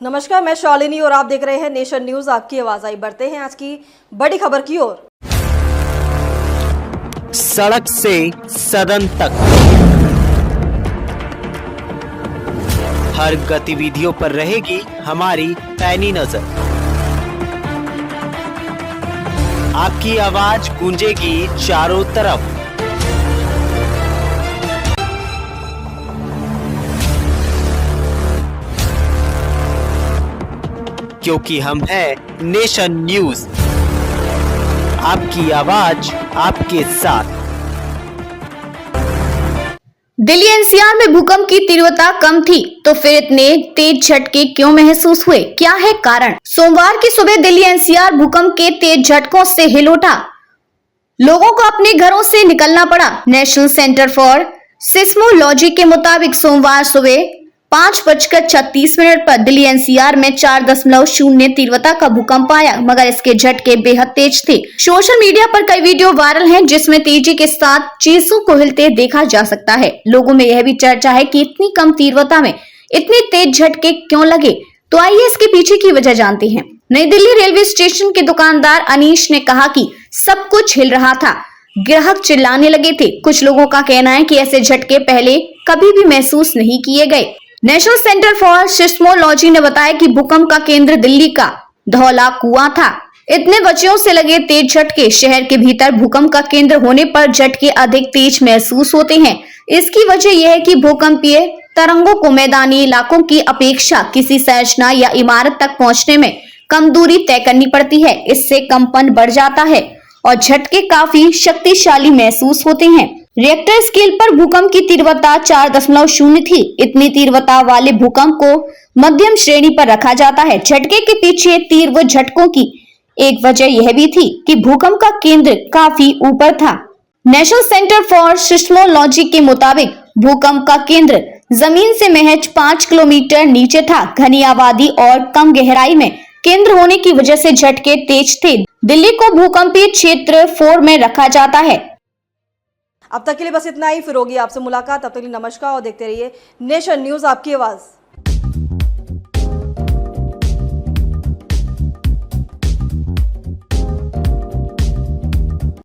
नमस्कार, मैं शालिनी और आप देख रहे हैं नेशन न्यूज। आपकी आवाज आई। बढ़ते हैं आज की बड़ी खबर की ओर। सड़क से सदन तक हर गतिविधियों पर रहेगी हमारी पैनी नजर। आपकी आवाज गूंजेगी चारों तरफ। क्योंकि हम हैं नेशन न्यूज, आपकी आवाज आपके साथ। दिल्ली एनसीआर में भूकंप की तीव्रता कम थी, तो फिर इतने तेज झटके क्यों महसूस हुए? क्या है कारण? सोमवार की सुबह दिल्ली एनसीआर भूकंप के तेज झटकों से हिल उठा। लोगों को अपने घरों से निकलना पड़ा। नेशनल सेंटर फॉर सिस्मोलॉजी के मुताबिक सोमवार सुबह 5:36 पर दिल्ली एनसीआर में 4.0 तीव्रता का भूकंप आया, मगर इसके झटके बेहद तेज थे। सोशल मीडिया पर कई वीडियो वायरल हैं जिसमें तेजी के साथ चीजों को हिलते देखा जा सकता है। लोगों में यह भी चर्चा है कि इतनी कम तीव्रता में इतने तेज झटके क्यों लगे। तो आइए इसके पीछे की वजह जानते हैं। नई दिल्ली रेलवे स्टेशन के दुकानदार अनीश ने कहा कि सब कुछ हिल रहा था, ग्राहक चिल्लाने लगे थे। कुछ लोगों का कहना है कि ऐसे झटके पहले कभी भी महसूस नहीं किए गए। नेशनल सेंटर फॉर सिस्मोलॉजी ने बताया कि भूकंप का केंद्र दिल्ली का धौला कुआं था। इतने बच्चों से लगे तेज झटके। शहर के भीतर भूकंप का केंद्र होने पर झटके अधिक तेज महसूस होते हैं। इसकी वजह यह है कि भूकंपीय तरंगों को मैदानी इलाकों की अपेक्षा किसी संरचना या इमारत तक पहुंचने में कम दूरी तय करनी पड़ती है। इससे कंपन बढ़ जाता है और झटके काफी शक्तिशाली महसूस होते हैं। रिएक्टर स्केल पर भूकंप की तीव्रता 4.0 थी। इतनी तीव्रता वाले भूकंप को मध्यम श्रेणी पर रखा जाता है। झटके के पीछे तीव्र झटकों की एक वजह यह भी थी कि भूकंप का केंद्र काफी ऊपर था। नेशनल सेंटर फॉर सिस्मोलॉजी के मुताबिक भूकंप का केंद्र जमीन से महज 5 किलोमीटर नीचे था। घनी आबादी और कम गहराई में केंद्र होने की वजह से झटके तेज थे। दिल्ली को भूकंपीय क्षेत्र 4 में रखा जाता है। अब तक के लिए बस इतना ही। फिर होगी आपसे मुलाकात। तब तक के लिए नमस्कार और देखते रहिए नेशन न्यूज, आपकी आवाज।